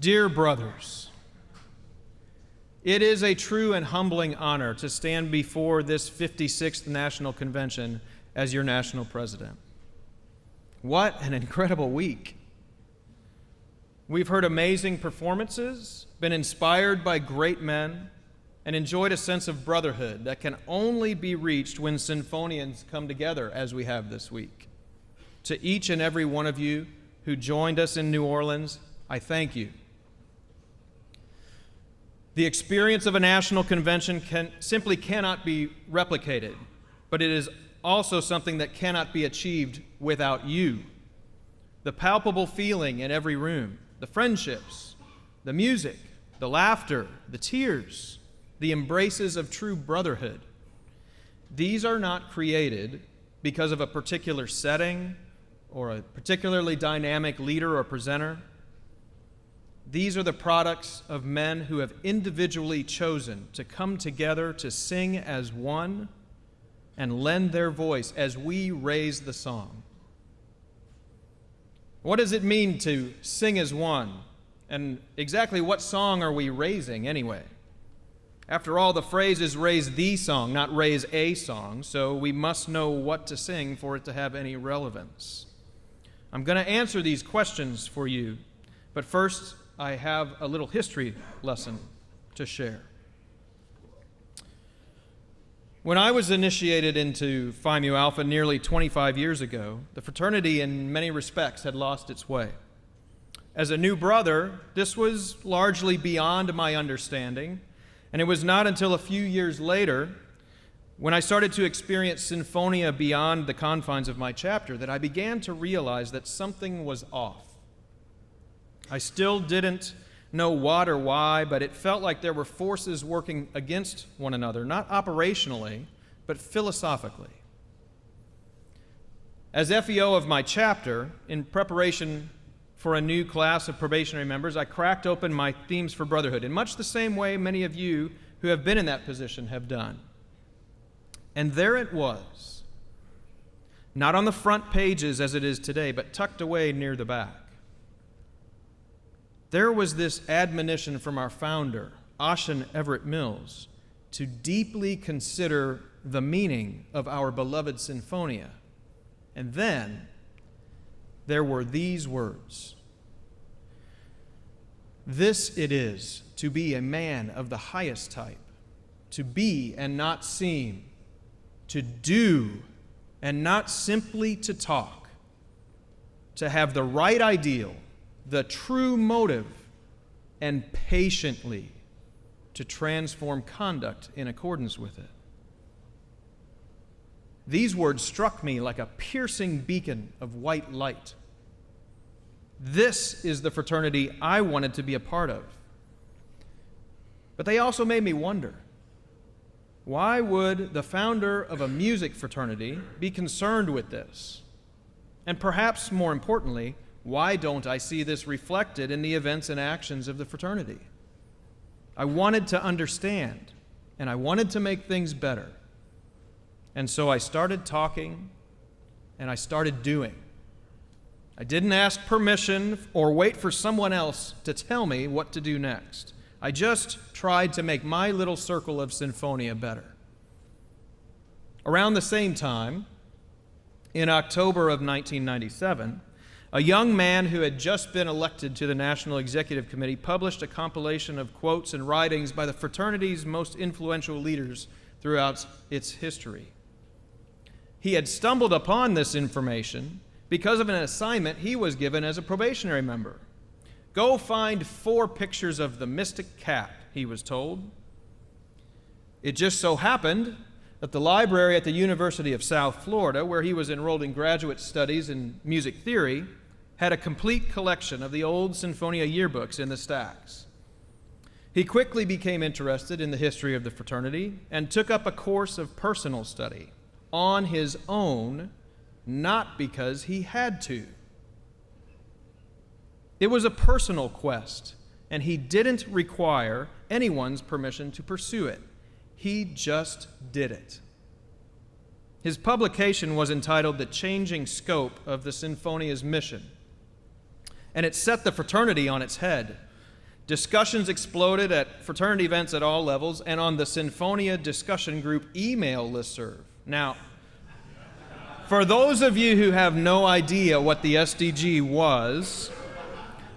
Dear brothers, it is a true and humbling honor to stand before this 56th National Convention as your national president. What an incredible week. We've heard amazing performances, been inspired by great men, and enjoyed a sense of brotherhood that can only be reached when Sinfonians come together as we have this week. To each and every one of you who joined us in New Orleans, I thank you. The experience of a national convention simply cannot be replicated, but it is also something that cannot be achieved without you. The palpable feeling in every room, the friendships, the music, the laughter, the tears, the embraces of true brotherhood. These are not created because of a particular setting or a particularly dynamic leader or presenter. These are the products of men who have individually chosen to come together to sing as one and lend their voice as we raise the song. What does it mean to sing as one? And exactly what song are we raising anyway? After all, the phrase is raise the song, not raise a song, so we must know what to sing for it to have any relevance. I'm going to answer these questions for you, but first, I have a little history lesson to share. When I was initiated into Phi Mu Alpha nearly 25 years ago, the fraternity in many respects had lost its way. As a new brother, this was largely beyond my understanding, and it was not until a few years later, when I started to experience Sinfonia beyond the confines of my chapter, that I began to realize that something was off. I still didn't know what or why, but it felt like there were forces working against one another, not operationally, but philosophically. As FEO of my chapter, in preparation for a new class of probationary members, I cracked open my themes for brotherhood in much the same way many of you who have been in that position have done. And there it was, not on the front pages as it is today, but tucked away near the back. There was this admonition from our founder, Ossian Everett Mills, to deeply consider the meaning of our beloved Sinfonia. And then there were these words: "This it is to be a man of the highest type, to be and not seem, to do and not simply to talk, to have the right ideal, the true motive, and patiently to transform conduct in accordance with it." These words struck me like a piercing beacon of white light. This is the fraternity I wanted to be a part of. But they also made me wonder, why would the founder of a music fraternity be concerned with this? And perhaps more importantly, why don't I see this reflected in the events and actions of the fraternity? I wanted to understand, and I wanted to make things better. And so I started talking, and I started doing. I didn't ask permission or wait for someone else to tell me what to do next. I just tried to make my little circle of Sinfonia better. Around the same time, in October of 1997, a young man who had just been elected to the National Executive Committee published a compilation of quotes and writings by the fraternity's most influential leaders throughout its history. He had stumbled upon this information because of an assignment he was given as a probationary member. Go find 4 pictures of the mystic cat, he was told. It just so happened that the library at the University of South Florida, where he was enrolled in graduate studies in music theory, had a complete collection of the old Sinfonia yearbooks in the stacks. He quickly became interested in the history of the fraternity and took up a course of personal study on his own, not because he had to. It was a personal quest, and he didn't require anyone's permission to pursue it. He just did it. His publication was entitled "The Changing Scope of the Sinfonia's Mission," and it set the fraternity on its head. Discussions exploded at fraternity events at all levels and on the Sinfonia discussion group email listserv. Now, for those of you who have no idea what the SDG was,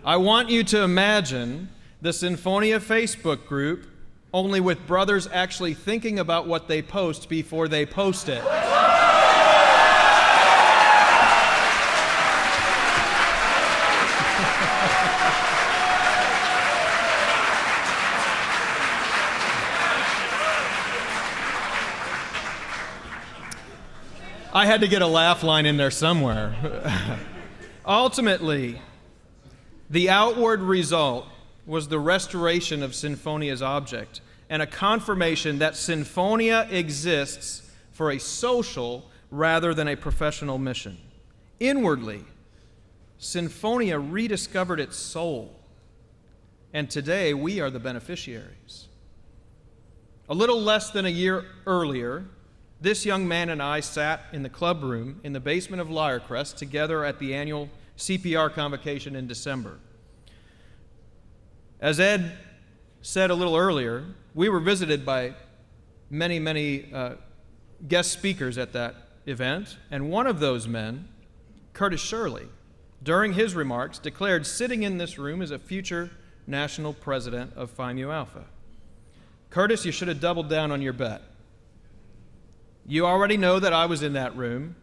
I want you to imagine the Sinfonia Facebook group, only with brothers actually thinking about what they post before they post it. I had to get a laugh line in there somewhere. Ultimately, the outward result was the restoration of Sinfonia's object and a confirmation that Sinfonia exists for a social rather than a professional mission. Inwardly, Sinfonia rediscovered its soul, and today we are the beneficiaries. A little less than a year earlier, this young man and I sat in the club room in the basement of Lyrecrest together at the annual CPR convocation in December. As Ed said a little earlier, we were visited by many guest speakers at that event, and one of those men, Curtis Shirley, during his remarks declared sitting in this room as a future national president of Phi Mu Alpha. Curtis, you should have doubled down on your bet. You already know that I was in that room,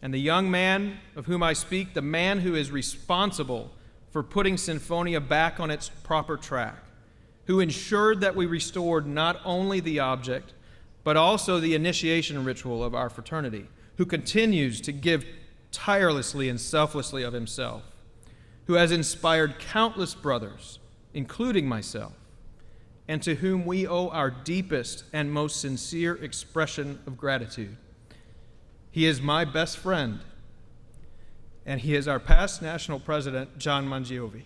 and the young man of whom I speak, the man who is responsible for putting Sinfonia back on its proper track, who ensured that we restored not only the object, but also the initiation ritual of our fraternity, who continues to give tirelessly and selflessly of himself, who has inspired countless brothers, including myself, and to whom we owe our deepest and most sincere expression of gratitude. He is my best friend, and he is our past national president, John Mangiovi.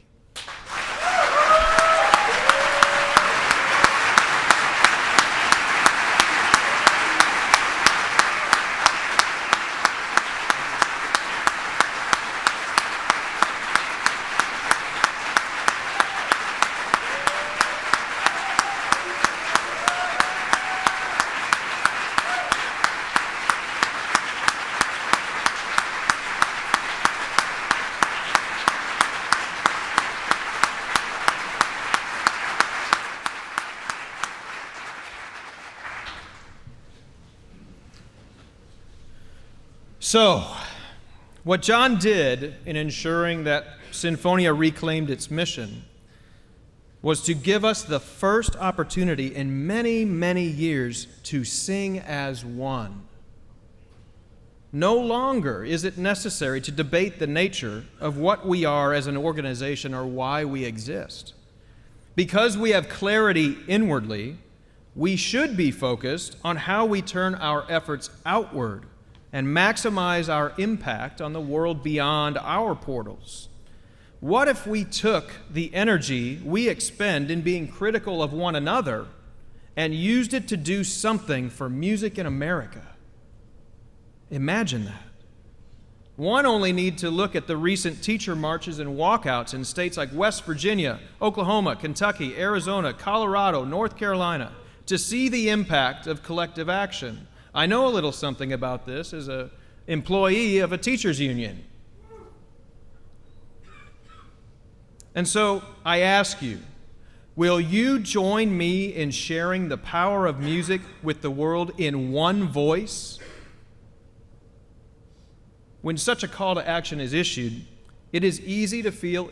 So, what John did in ensuring that Sinfonia reclaimed its mission was to give us the first opportunity in many years to sing as one. No longer is it necessary to debate the nature of what we are as an organization or why we exist. Because we have clarity inwardly, we should be focused on how we turn our efforts outward and maximize our impact on the world beyond our portals. What if we took the energy we expend in being critical of one another and used it to do something for music in America? Imagine that. One only needs to look at the recent teacher marches and walkouts in states like West Virginia, Oklahoma, Kentucky, Arizona, Colorado, North Carolina to see the impact of collective action. I know a little something about this as an employee of a teachers union. And so I ask you, will you join me in sharing the power of music with the world in one voice? When such a call to action is issued, it is easy to feel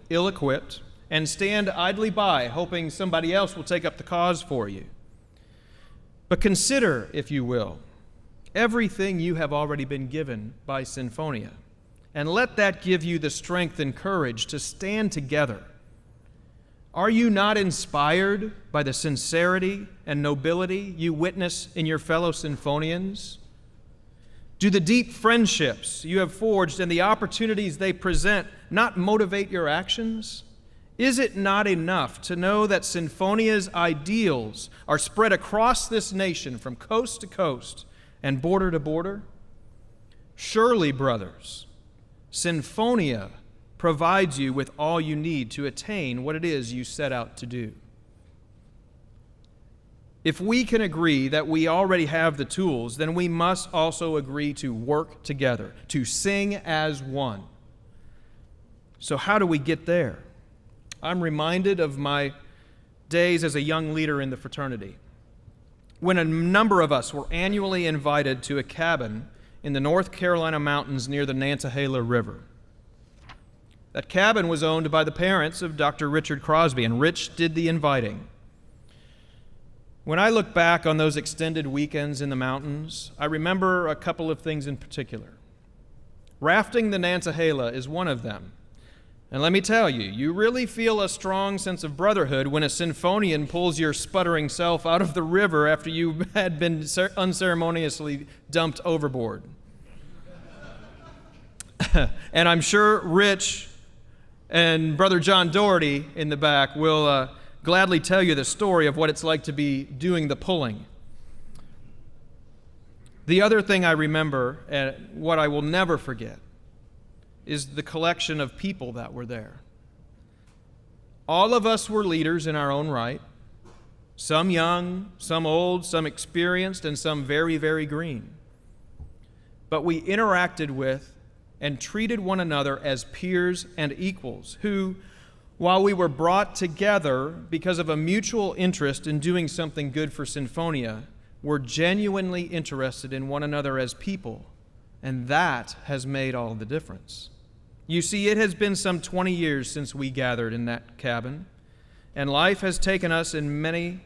ill-equipped and stand idly by, hoping somebody else will take up the cause for you. But consider, if you will, everything you have already been given by Sinfonia, and let that give you the strength and courage to stand together. Are you not inspired by the sincerity and nobility you witness in your fellow Sinfonians? Do the deep friendships you have forged and the opportunities they present not motivate your actions? Is it not enough to know that Sinfonia's ideals are spread across this nation from coast to coast and border to border? Surely, brothers, Sinfonia provides you with all you need to attain what it is you set out to do. If we can agree that we already have the tools, then we must also agree to work together, to sing as one. So how do we get there? I'm reminded of my days as a young leader in the fraternity, when a number of us were annually invited to a cabin in the North Carolina mountains near the Nantahala River. That cabin was owned by the parents of Dr. Richard Crosby, and Rich did the inviting. When I look back on those extended weekends in the mountains, I remember a couple of things in particular. Rafting the Nantahala is one of them. And let me tell you, you really feel a strong sense of brotherhood when a Sinfonian pulls your sputtering self out of the river after you had been unceremoniously dumped overboard. And I'm sure Rich and Brother John Doherty in the back will gladly tell you the story of what it's like to be doing the pulling. The other thing I remember, and what I will never forget, is the collection of people that were there. All of us were leaders in our own right, some young, some old, some experienced, and some very, very green. But we interacted with and treated one another as peers and equals who, while we were brought together because of a mutual interest in doing something good for Sinfonia, were genuinely interested in one another as people, and that has made all the difference. You see, it has been some 20 years since we gathered in that cabin, and life has taken us in many,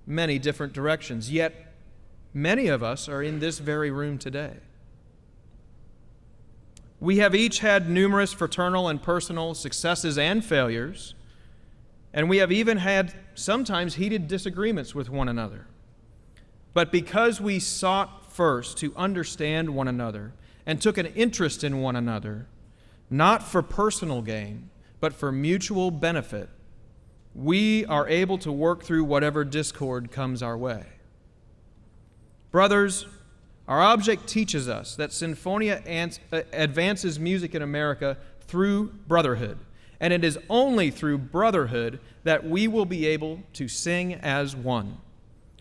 many different directions, yet many of us are in this very room today. We have each had numerous fraternal and personal successes and failures, and we have even had sometimes heated disagreements with one another. But because we sought first to understand one another and took an interest in one another, not for personal gain, but for mutual benefit, we are able to work through whatever discord comes our way. Brothers, our object teaches us that Sinfonia advances music in America through brotherhood, and it is only through brotherhood that we will be able to sing as one.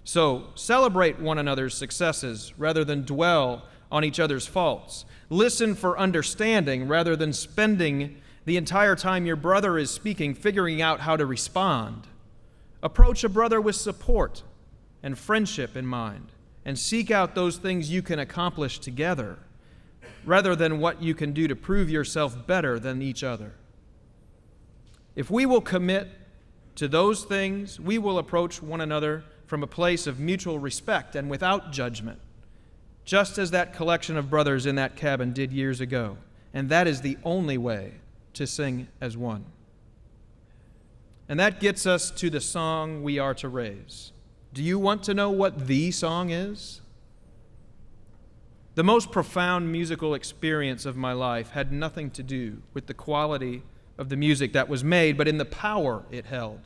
So celebrate one another's successes rather than dwell on each other's faults. Listen for understanding rather than spending the entire time your brother is speaking figuring out how to respond. Approach a brother with support and friendship in mind, and seek out those things you can accomplish together rather than what you can do to prove yourself better than each other. If we will commit to those things, we will approach one another from a place of mutual respect and without judgment, just as that collection of brothers in that cabin did years ago. And that is the only way to sing as one. And that gets us to the song we are to raise. Do you want to know what the song is? The most profound musical experience of my life had nothing to do with the quality of the music that was made, but in the power it held.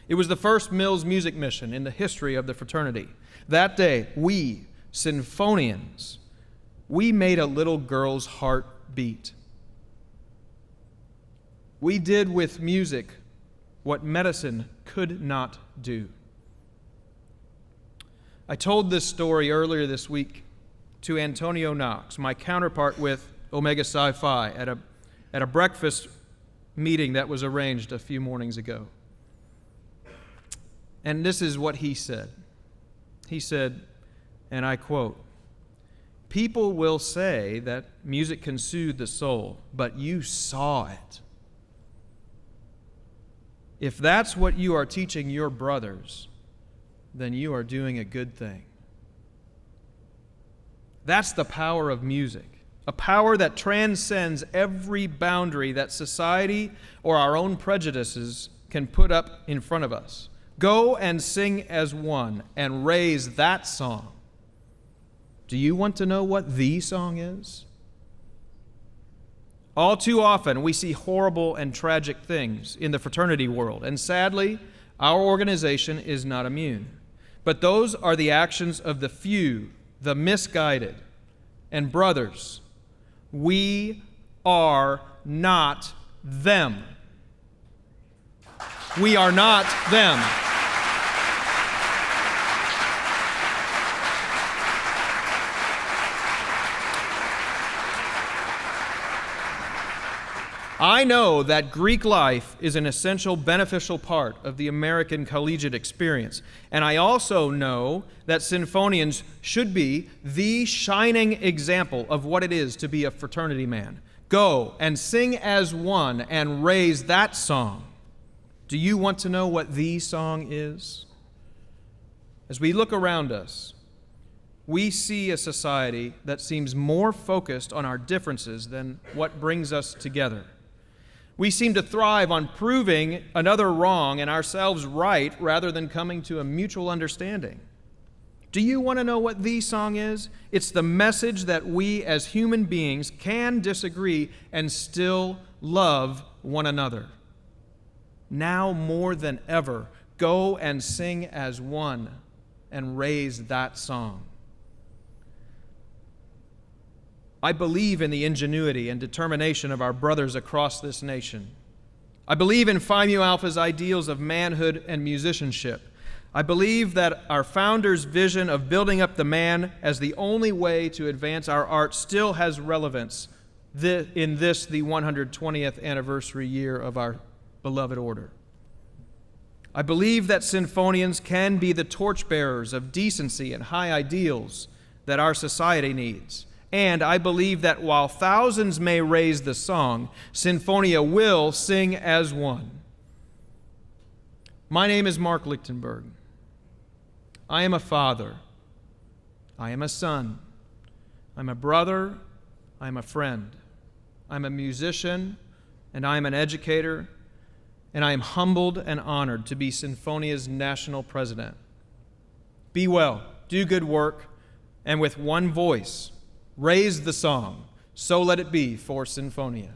It was the first Mills music mission in the history of the fraternity. That day, we, Sinfonians, we made a little girl's heart beat. We did with music what medicine could not do. I told this story earlier this week to Antonio Knox, my counterpart with Omega Psi Phi, at a breakfast meeting that was arranged a few mornings ago. And this is what he said. He said, and I quote, "People will say that music can soothe the soul, but you saw it. If that's what you are teaching your brothers, then you are doing a good thing." That's the power of music, a power that transcends every boundary that society or our own prejudices can put up in front of us. Go and sing as one and raise that song. Do you want to know what the song is? All too often, we see horrible and tragic things in the fraternity world, and sadly, our organization is not immune. But those are the actions of the few, the misguided. And brothers, we are not them. We are not them. I know that Greek life is an essential, beneficial part of the American collegiate experience, and I also know that Sinfonians should be the shining example of what it is to be a fraternity man. Go and sing as one and raise that song. Do you want to know what the song is? As we look around us, we see a society that seems more focused on our differences than what brings us together. We seem to thrive on proving another wrong and ourselves right rather than coming to a mutual understanding. Do you want to know what the song is? It's the message that we as human beings can disagree and still love one another. Now more than ever, go and sing as one and raise that song. I believe in the ingenuity and determination of our brothers across this nation. I believe in Phi Mu Alpha's ideals of manhood and musicianship. I believe that our founders' vision of building up the man as the only way to advance our art still has relevance in this, the 120th anniversary year of our beloved order. I believe that Sinfonians can be the torchbearers of decency and high ideals that our society needs. And I believe that while thousands may raise the song, Sinfonia will sing as one. My name is Mark Lichtenberg. I am a father. I am a son. I'm a brother. I'm a friend. I'm a musician, and I am an educator, and I am humbled and honored to be Sinfonia's national president. Be well, do good work, and with one voice, raise the song, So Let It Be for Sinfonia.